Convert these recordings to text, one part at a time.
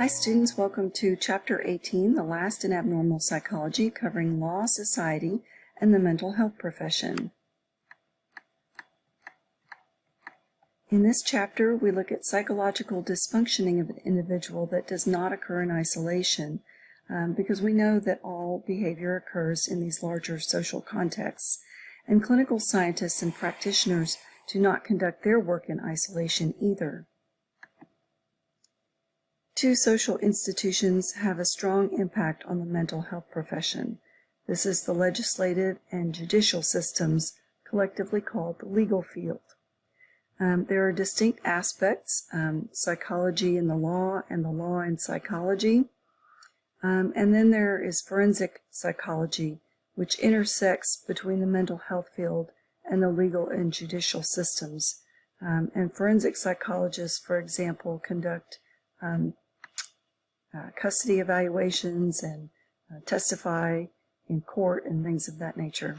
Hi students, welcome to Chapter 18, the last in Abnormal Psychology, covering law, society, and the mental health profession. In this chapter, we look at psychological dysfunctioning of an individual that does not occur in isolation, because we know that all behavior occurs in these larger social contexts, and clinical scientists and practitioners do not conduct their work in isolation either. Two social institutions have a strong impact on the mental health profession. This is the legislative and judicial systems, collectively called the legal field. There are distinct aspects, psychology in the law and the law in psychology. And then there is forensic psychology, which intersects between the mental health field and the legal and judicial systems. And forensic psychologists, for example, conduct custody evaluations and testify in court and things of that nature.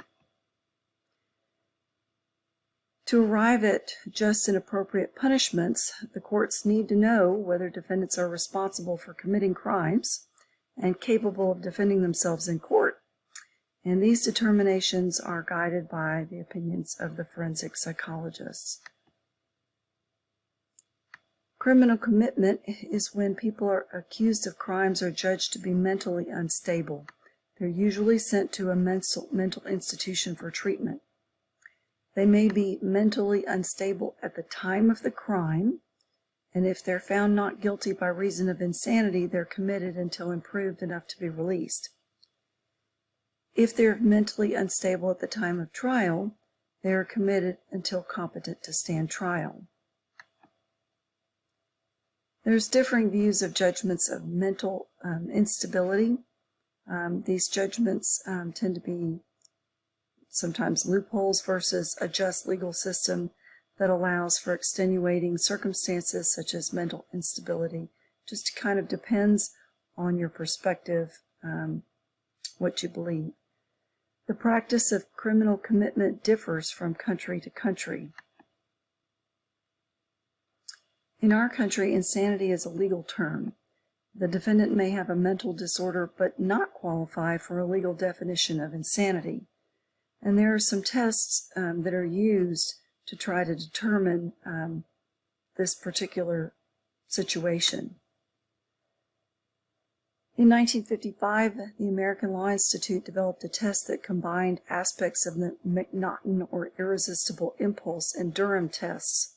To arrive at just and appropriate punishments, the courts need to know whether defendants are responsible for committing crimes and capable of defending themselves in court. And these determinations are guided by the opinions of the forensic psychologists. Criminal commitment is when people are accused of crimes or judged to be mentally unstable. They're usually sent to a mental institution for treatment. They may be mentally unstable at the time of the crime, and if they're found not guilty by reason of insanity, they're committed until improved enough to be released. If they're mentally unstable at the time of trial, they are committed until competent to stand trial. There's differing views of judgments of mental instability. These judgments tend to be sometimes loopholes versus a just legal system that allows for extenuating circumstances such as mental instability. Just kind of depends on your perspective, what you believe. The practice of criminal commitment differs from country to country. In our country, insanity is a legal term. The defendant may have a mental disorder but not qualify for a legal definition of insanity. And there are some tests that are used to try to determine this particular situation. In 1955, the American Law Institute developed a test that combined aspects of the McNaughton or irresistible impulse and Durham tests.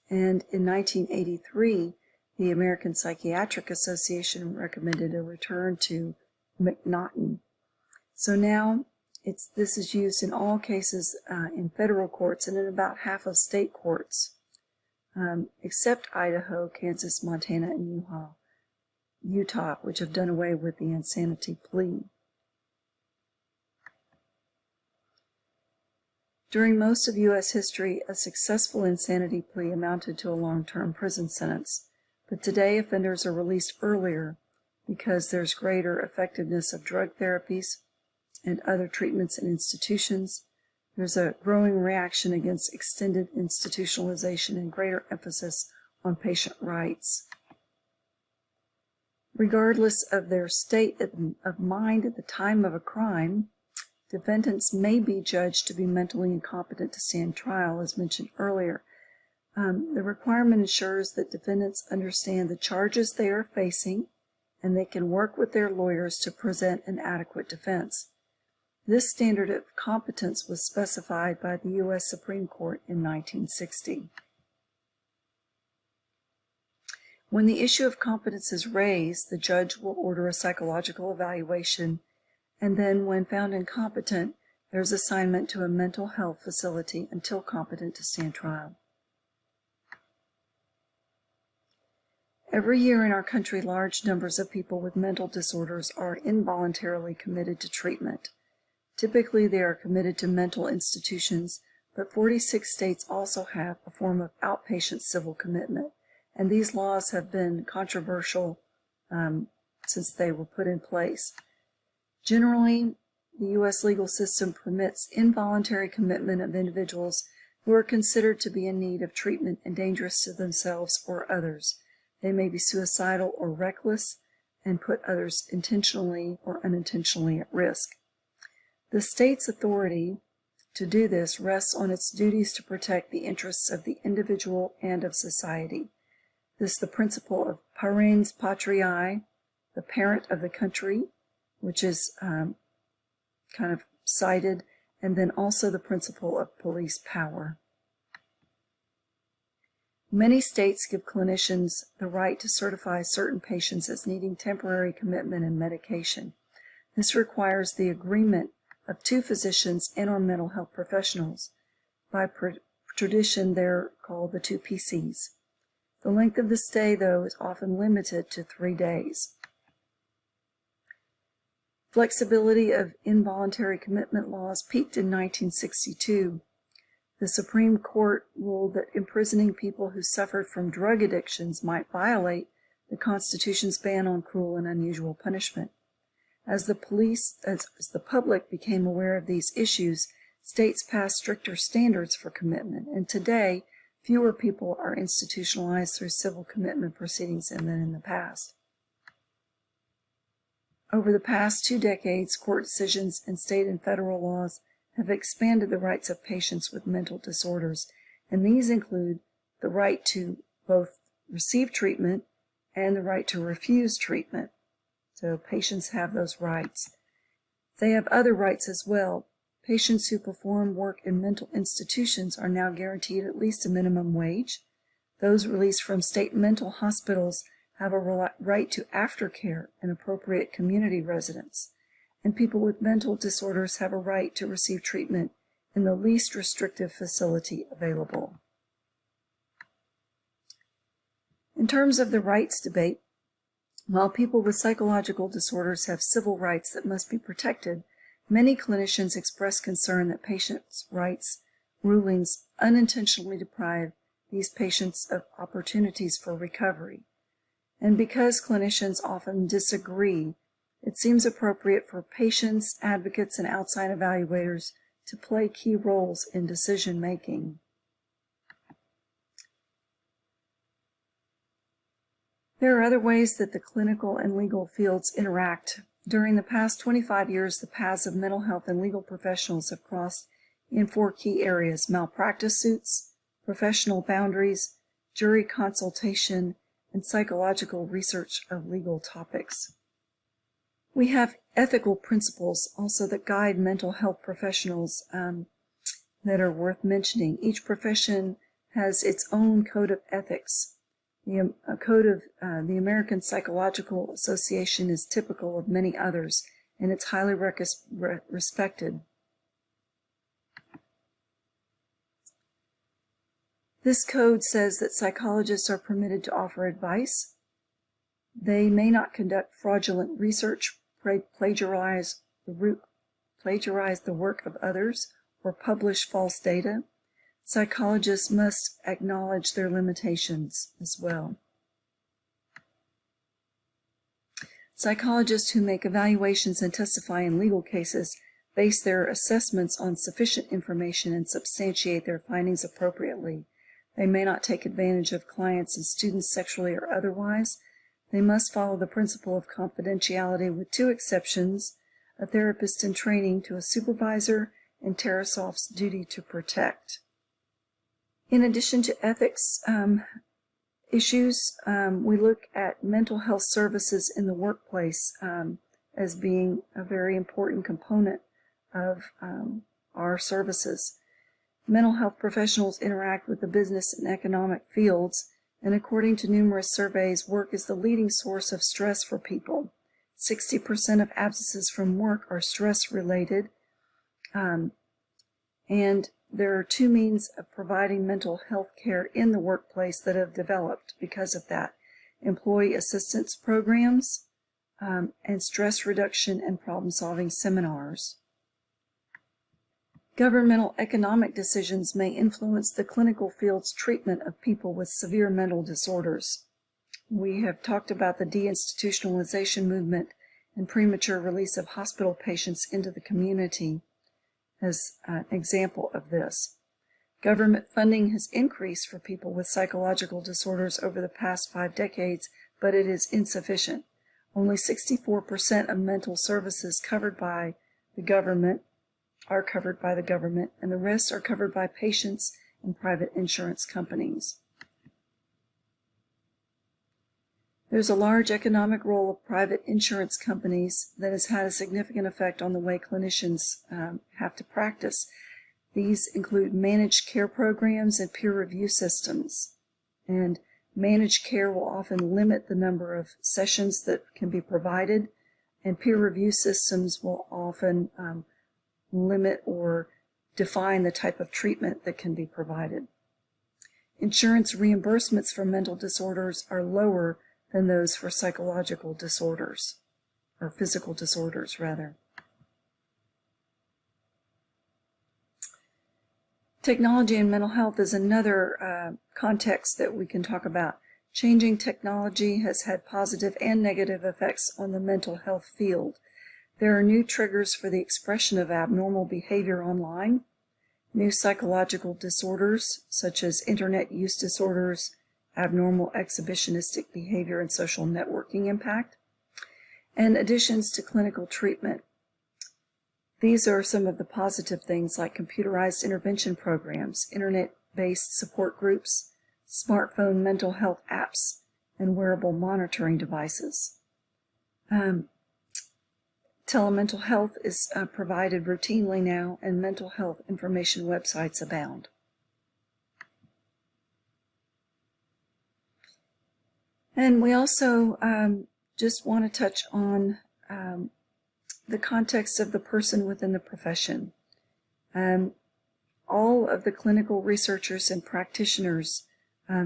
And in 1983, the American Psychiatric Association recommended a return to McNaughton. So now this is used in all cases in federal courts and in about half of state courts, except Idaho, Kansas, Montana, and Utah, which have done away with the insanity plea. During most of U.S. history, a successful insanity plea amounted to a long-term prison sentence, but today offenders are released earlier because there's greater effectiveness of drug therapies and other treatments in institutions. There's a growing reaction against extended institutionalization and greater emphasis on patient rights. Regardless of their state of mind at the time of a crime, defendants may be judged to be mentally incompetent to stand trial, as mentioned earlier. The requirement ensures that defendants understand the charges they are facing, and they can work with their lawyers to present an adequate defense. This standard of competence was specified by the U.S. Supreme Court in 1960. When the issue of competence is raised, the judge will order a psychological evaluation, and then when found incompetent, there's assignment to a mental health facility until competent to stand trial. Every year in our country, large numbers of people with mental disorders are involuntarily committed to treatment. Typically, they are committed to mental institutions, but 46 states also have a form of outpatient civil commitment, and these laws have been controversial since they were put in place. Generally, the U.S. legal system permits involuntary commitment of individuals who are considered to be in need of treatment and dangerous to themselves or others. They may be suicidal or reckless and put others intentionally or unintentionally at risk. The state's authority to do this rests on its duties to protect the interests of the individual and of society. This is the principle of parens patriae, the parent of the country, which is kind of cited, and then also the principle of police power. Many states give clinicians the right to certify certain patients as needing temporary commitment and medication. This requires the agreement of two physicians and/or mental health professionals. By tradition, they're called the two PCs. The length of the stay, though, is often limited to 3 days. Flexibility of involuntary commitment laws peaked in 1962. The Supreme Court ruled that imprisoning people who suffered from drug addictions might violate the Constitution's ban on cruel and unusual punishment. As the public became aware of these issues, states passed stricter standards for commitment, and today, fewer people are institutionalized through civil commitment proceedings than in the past. Over the past 2 decades, court decisions and state and federal laws have expanded the rights of patients with mental disorders, and these include the right to both receive treatment and the right to refuse treatment. So patients have those rights. They have other rights as well. Patients who perform work in mental institutions are now guaranteed at least a minimum wage. Those released from state mental hospitals have a right to aftercare and appropriate community residence. And people with mental disorders have a right to receive treatment in the least restrictive facility available. In terms of the rights debate, while people with psychological disorders have civil rights that must be protected, many clinicians express concern that patients' rights rulings unintentionally deprive these patients of opportunities for recovery. And because clinicians often disagree, it seems appropriate for patients, advocates, and outside evaluators to play key roles in decision-making. There are other ways that the clinical and legal fields interact. During the past 25 years, the paths of mental health and legal professionals have crossed in 4 key areas: malpractice suits, professional boundaries, jury consultation, and psychological research of legal topics. We have ethical principles also that guide mental health professionals that are worth mentioning. Each profession has its own code of ethics. The code of the American Psychological Association is typical of many others, and it's highly respected. This code says that psychologists are permitted to offer advice. They may not conduct fraudulent research, plagiarize the work of others, or publish false data. Psychologists must acknowledge their limitations as well. Psychologists who make evaluations and testify in legal cases base their assessments on sufficient information and substantiate their findings appropriately. They may not take advantage of clients and students sexually or otherwise. They must follow the principle of confidentiality with 2 exceptions: a therapist in training to a supervisor and Tarasoff's duty to protect. In addition to ethics issues, we look at mental health services in the workplace as being a very important component of our services. Mental health professionals interact with the business and economic fields, and according to numerous surveys, work is the leading source of stress for people. 60% of absences from work are stress-related, and there are 2 means of providing mental health care in the workplace that have developed because of that: employee assistance programs and stress reduction and problem-solving seminars. Governmental economic decisions may influence the clinical field's treatment of people with severe mental disorders. We have talked about the deinstitutionalization movement and premature release of hospital patients into the community as an example of this. Government funding has increased for people with psychological disorders over the past 5 decades, but it is insufficient. Only 64% of mental services covered by the government are covered by the government, and the rest are covered by patients and private insurance companies. There's a large economic role of private insurance companies that has had a significant effect on the way clinicians have to practice. These include managed care programs and peer review systems. And managed care will often limit the number of sessions that can be provided, and peer review systems will often limit or define the type of treatment that can be provided. Insurance reimbursements for mental disorders are lower than those for psychological disorders, or physical disorders, rather. Technology and mental health is another context that we can talk about. Changing technology has had positive and negative effects on the mental health field. There are new triggers for the expression of abnormal behavior online, new psychological disorders such as internet use disorders, abnormal exhibitionistic behavior and social networking impact, and additions to clinical treatment. These are some of the positive things like computerized intervention programs, internet-based support groups, smartphone mental health apps, and wearable monitoring devices. Telemental health is provided routinely now, and mental health information websites abound. And we also just want to touch on the context of the person within the profession. All of the clinical researchers and practitioners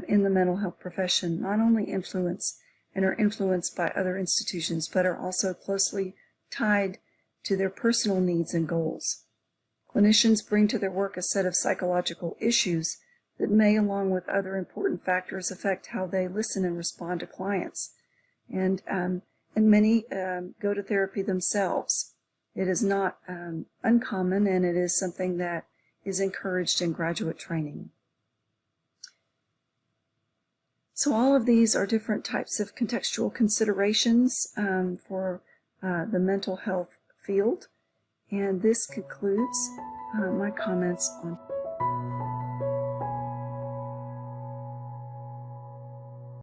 in the mental health profession not only influence and are influenced by other institutions, but are also closely tied to their personal needs and goals. Clinicians bring to their work a set of psychological issues that may, along with other important factors, affect how they listen and respond to clients. And many go to therapy themselves. It is not uncommon, and it is something that is encouraged in graduate training. So all of these are different types of contextual considerations for the mental health field, and this concludes my comments on